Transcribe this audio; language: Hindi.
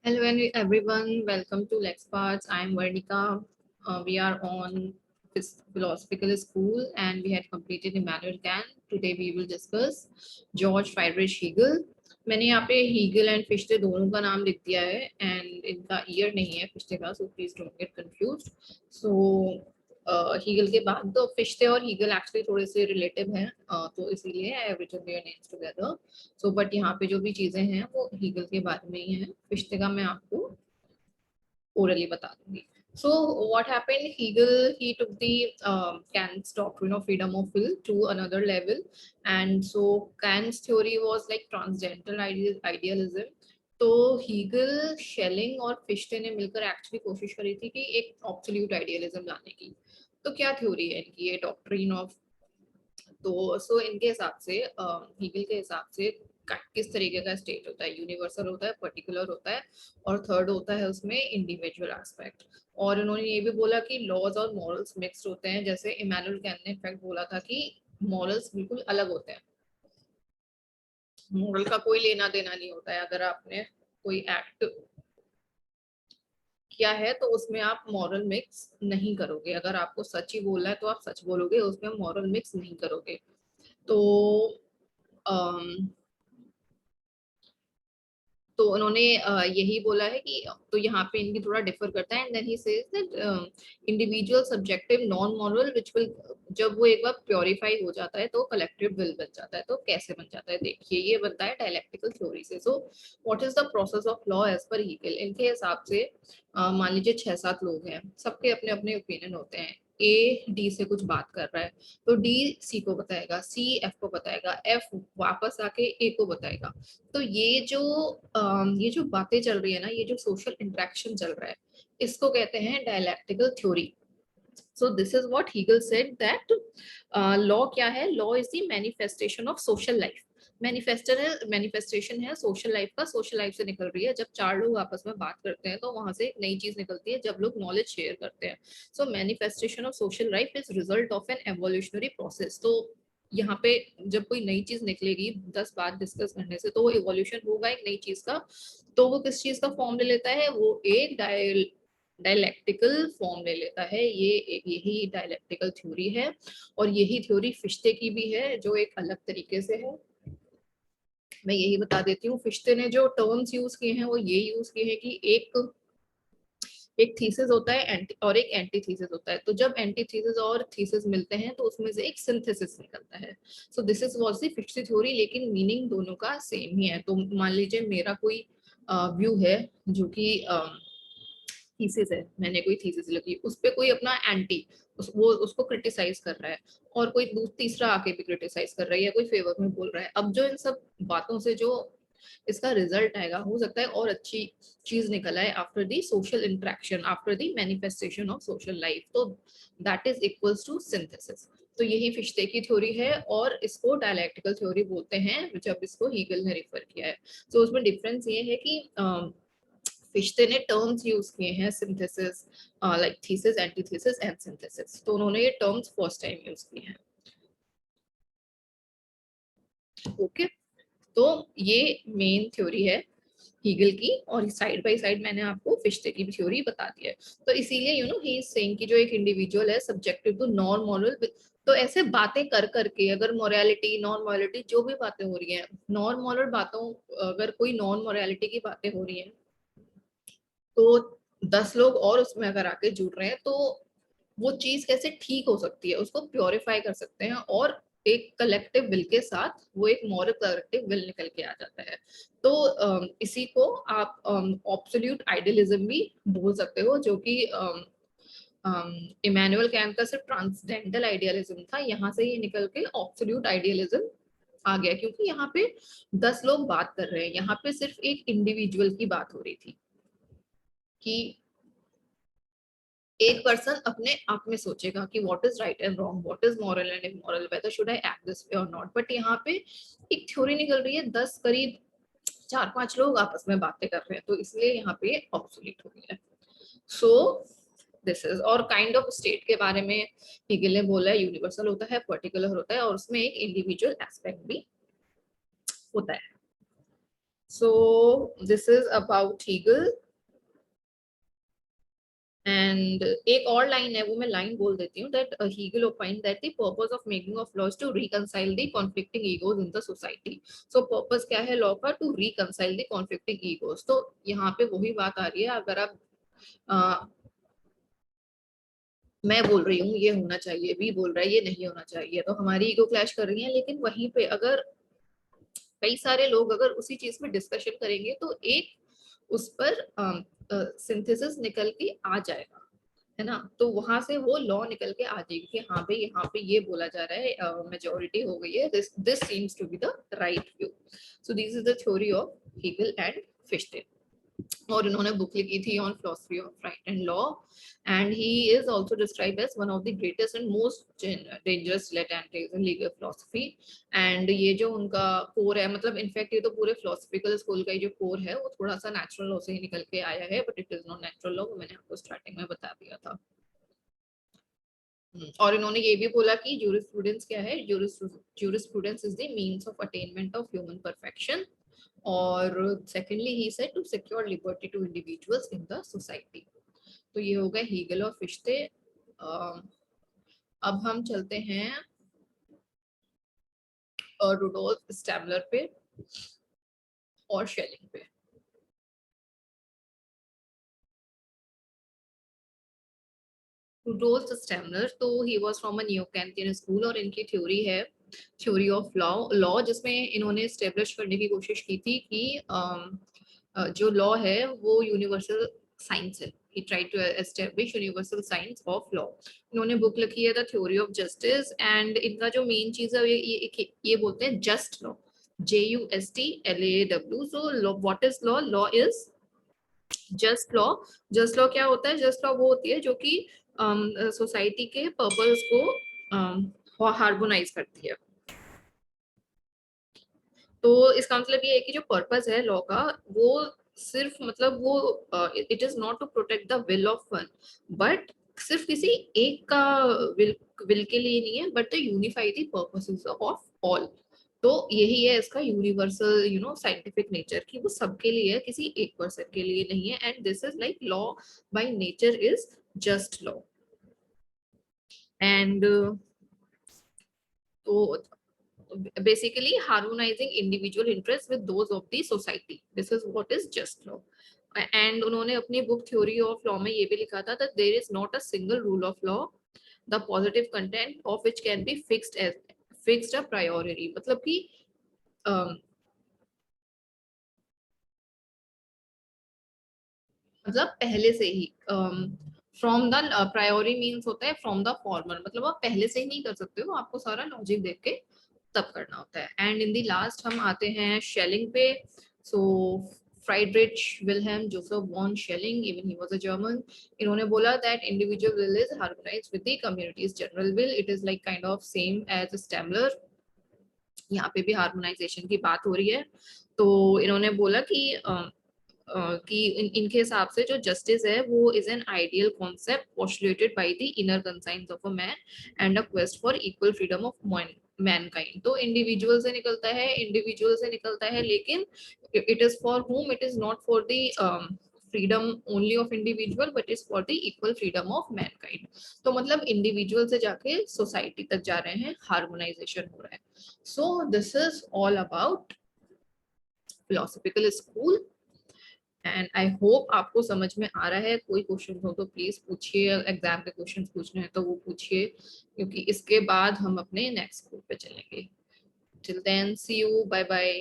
Hello everyone, welcome to LexParts. I am Varnika. We are on this philosophical school and we had completed Immanuel Kant. Today we will discuss George Friedrich Hegel. मैंने यहाँ पे हीगल एंड फिश्ते दोनों का नाम लिख दिया है एंड इनका ईयर नहीं है फिश्ते का, so please don't get confused. So Hegel के बाद तो फिश्ते और हीगल एक्चुअली थोड़े से रिलेटिव हैं, तो इसीलिए I have written their names together. So but यहाँ पे जो भी चीजें हैं वो हीगल के बारे में ही है. फिश्ते का मैं आपको orally बता दूंगी. So what happened? He took the Kant's doctrine of freedom of will to another level, and so Kant's theory was like transcendental idealism. तो हीगल, शेलिंग और फिश्ते ने मिलकर एक्चुअली कोशिश करी थी कि एक ऑब्सोल्यूट आइडियलिज्म लाने की. तो क्या थ्योरी है इनकी, ये डॉक्ट्रिन ऑफ. तो सो इनके हिसाब से, हीगल के हिसाब से किस तरीके का स्टेट होता है, यूनिवर्सल होता है, पर्टिकुलर होता है, और थर्ड होता है उसमें इंडिविजुअल एस्पेक्ट. और उन्होंने ये भी बोला कि लॉज और मॉरल्स मिक्स्ड होते हैं. जैसे इमैनुअल कैंट ने इनफैक्ट बोला था कि मॉरल्स बिल्कुल अलग होते हैं, मॉरल का कोई लेना देना नहीं होता है. अगर आपने कोई एक्ट किया है तो उसमें आप मॉरल मिक्स नहीं करोगे. अगर आपको सच ही बोलना है तो आप सच बोलोगे, उसमें मॉरल मिक्स नहीं करोगे. तो तो उन्होंने यही बोला है कि, तो यहाँ पे इनकी थोड़ा डिफर करता है. And then he says that individual subjective non moral which will, जब वो एक बार प्योरीफाई हो जाता है तो कलेक्टिव विल बन जाता है. तो कैसे बन जाता है, देखिए ये बनता है डायलेक्टिकल थ्योरी से. So what is the process of law as per Hegel. इनके हिसाब से मान लीजिए 6-7 लोग हैं, सबके अपने अपने ओपिनियन होते हैं. ए डी से कुछ बात कर रहा है तो डी सी को बताएगा, सी एफ को बताएगा, एफ वापस आके ए को बताएगा. तो ये जो बातें चल रही है ना, ये जो सोशल इंटरेक्शन चल रहा है, इसको कहते हैं dialectical theory. So this is what Hegel said that law क्या है. Law is the manifestation of social life. Manifestation है सोशल लाइफ का. सोशल लाइफ से निकल रही है. जब चार लोग आपस में बात करते हैं तो वहां से एक नई चीज निकलती है जब लोग नॉलेज शेयर करते हैं. So manifestation of social life is result of an evolutionary process. तो यहाँ पे जब कोई नई चीज निकलेगी 10 बात डिस्कस करने से, तो वो इवोल्यूशन होगा एक नई चीज का. तो वो किस चीज का फॉर्म ले लेता है, वो एक डायलैक्टिकल फॉर्म ले लेता है. यही डायलैक्टिकल थ्योरी है. और यही थ्योरी फिश्ते की भी है, जो एक अलग तरीके से है. मैं यही बता देती हूँ. फिश्ते ने जो टर्म्स यूज किए हैं वो ये यूज किए हैं कि एक थीसिस होता है और एक एंटी थीसिस होता है. तो जब एंटी थीसिस और थीसिस मिलते हैं तो उसमें से एक सिंथेसिस निकलता है. सो this is was the फिश्ते theory, लेकिन मीनिंग दोनों का सेम ही है. तो मान लीजिए मेरा कोई व्यू है जो कि थीसिस है, मैंने कोई थीसिस लिखी, उस पे कोई अपना एंटी वो उसको क्रिटिसाइज कर रहा है, और कोई तीसरा आके भी क्रिटिसाइज कर रहा है या कोई फेवर में बोल रहा है. अब जो इन सब बातों से जो इसका रिजल्ट आएगा, हो सकता है और अच्छी चीज निकल आए after the social interaction, after the manifestation of social life. तो that is equals to synthesis. तो यही फिश्ते की थ्योरी है और इसको डायलैक्टिकल थ्योरी बोलते हैं जब इसको हीगल ने रेफर किया है. तो उसमें डिफरेंस ये है कि फिश्ते ने टर्म्स यूज किए हैं synthesis, like thesis, antithesis and synthesis. तो उन्होंने ये टर्म्स फर्स्ट टाइम यूज किए हैं. ओके, तो ये मेन थ्योरी है हीगल की, और साइड बाय साइड मैंने आपको फिश्ते की भी थ्योरी बता दी है. तो इसीलिए ही इज सेइंग कि जो एक इंडिविजुअल है सब्जेक्टिव टू नॉन मॉरल. तो ऐसे बातें कर करके, अगर मोरालिटी नॉन मोरालिटी जो भी बातें हो रही हैं, नॉन मॉरल बातों, अगर कोई नॉन मोरालिटी की बातें हो रही हैं तो 10 लोग और उसमें अगर आके जुड़ रहे हैं तो वो चीज कैसे ठीक हो सकती है, उसको प्योरीफाई कर सकते हैं, और एक कलेक्टिव विल के साथ वो एक मॉरल कलेक्टिव विल निकल के आ जाता है. तो इसी को आप ऑब्सोल्यूट आइडियलिज्म भी बोल सकते हो, जो कि इमैनुअल कैंट का सिर्फ ट्रांसडेंटल आइडियलिज्म था. यहाँ से ये निकल के ऑब्सोल्यूट आइडियलिज्म आ गया, क्योंकि यहाँ पे 10 लोग बात कर रहे हैं, यहाँ पे सिर्फ एक इंडिविजुअल की बात हो रही थी कि एक पर्सन अपने आप में सोचेगा कि what is right and wrong, what is moral and immoral, weather should I act this way और नॉट. बट यहाँ पे एक थ्योरी निकल रही है, 10 करीब 4-5 लोग आपस में बातें कर रहे हैं, तो इसलिए यहाँ पे ऑब्सोलीट हो गया है. सो दिस इज, और काइंड ऑफ स्टेट के बारे में हीगल ने बोला है, यूनिवर्सल होता है, पर्टिकुलर होता है, और उसमें एक इंडिविजुअल एस्पेक्ट भी होता है. So this is about Hegel. And एक और लाइन है, वो मैं लाइन बोल देती हूँ, that Hegel opined that the purpose of making of laws to reconcile the conflicting egos in the society. So purpose क्या है लॉ का? To reconcile the conflicting egos. तो यहाँ पे वही बात आ रही है, अगर आप मैं बोल रही हूँ ये होना चाहिए, बी बोल रहा है ये नहीं होना चाहिए, तो हमारी ईगो क्लैश कर रही है, लेकिन वहीं पे अगर कई सारे लोग अगर उसी चीज पे डिस्कशन करेंगे तो एक उस पर सिंथेसिस निकल के आ जाएगा, है ना? तो वहां से वो लॉ निकल के आ जाएगी कि हाँ भाई यहाँ पे ये बोला जा रहा है, मेजोरिटी हो गई है, this seems to be the right view. So this is the theory of Hegel and Fichte. और इन्होंने बुक लिखी थी on philosophy of right and law, and he is also described as one of the greatest and most dangerous dilettantes in legal philosophy. And ये जो उनका कोर है, मतलब इनफैक्ट ये तो पूरे फिलोसफिकल स्कूल का जो कोर है वो थोड़ा सा नेचुरल लॉ से ही निकल के आया है, but it is not natural law, वो मैंने आपको स्टार्टिंग में बता दिया था. और इन्होंने ये भी बोला कि ज्यूरिस्प्रूडेंस क्या है? Jurisprudence is the means of attainment of human perfection. और secondly he said to secure liberty to individuals in the society. तो ये हो गए हीगल और फिश्ते. अब हम चलते हैं रुडोल्फ स्टैमलर पे और शेलिंग पे. रुडोल्फ स्टैमलर, तो he was from a neo-Kantian school, और इनकी थ्योरी है थ्योरी ऑफ लॉ, जिसमें इन्होंने एस्टेब्लिश करने की कोशिश की थी कि जो लॉ है वो यूनिवर्सल साइंस है. he tried to establish universal science of law. इन्होंने बुक लिखी है the theory of justice, and इनका जो मेन चीज है ये बोलते हैं just law, JUSTLAW. So what is law? Law is just law. Just law क्या होता है? जस्ट लॉ वो होती है जो कि सोसाइटी के पर्पस को हार्मोनाइज करती है. तो इसका मतलब ये है कि जो पर्पस है लॉ का, वो सिर्फ मतलब वो it is not to protect the will of one, but सिर्फ किसी एक का विल के लिए नहीं है, but the unify the purposes of all. तो यही है इसका यूनिवर्सल साइंटिफिक नेचर, कि वो सबके लिए है, किसी एक पर्सन के लिए नहीं है. And this is like law by nature is just law. And तो basically harmonizing individual interests with those of the society. This is what is just law. And उन्होंने अपनी बुक थ्योरी ऑफ लॉ में ये भी लिखा था that there is not a single rule of law, the positive content of which can be fixed a priori. मतलब कि मतलब पहले से ही फ्रॉम द प्रायोरी मीन्स होता है फ्रॉम द फॉर्मर, मतलब आप पहले से ही नहीं कर सकते हो, आपको सारा लॉजिक देख के तब करना होता है. एंड इन द लास्ट हम आते हैं शेलिंग पे. So Friedrich Wilhelm Joseph von Schelling, even he was a German. इन्होंने बोला that individual will is harmonised with the community's general will. It is like kind of same as Stammler. यहाँ पे भी हार्मोनाइजेशन की बात हो रही है. तो इन्होंने बोला कि इनके हिसाब से जो जस्टिस है वो is an ideal concept postulated by the inner conscience of a man and a quest for equal freedom of Mankind. तो इंडिविजुअल से निकलता है, लेकिन it is for whom, it is not for the freedom only of individual, but is for the equal freedom of mankind. तो मतलब इंडिविजुअल से जाके सोसाइटी तक जा रहे हैं, हार्मोनाइजेशन हो रहा है. So this is all about philosophical school. And I hope आपको समझ में आ रहा है. कोई क्वेश्चन हो तो प्लीज पूछिए, एग्जाम के क्वेश्चन पूछने हैं तो वो पूछिए, क्योंकि इसके बाद हम अपने नेक्स्ट ग्रुप पे चलेंगे. Till then see you, bye bye.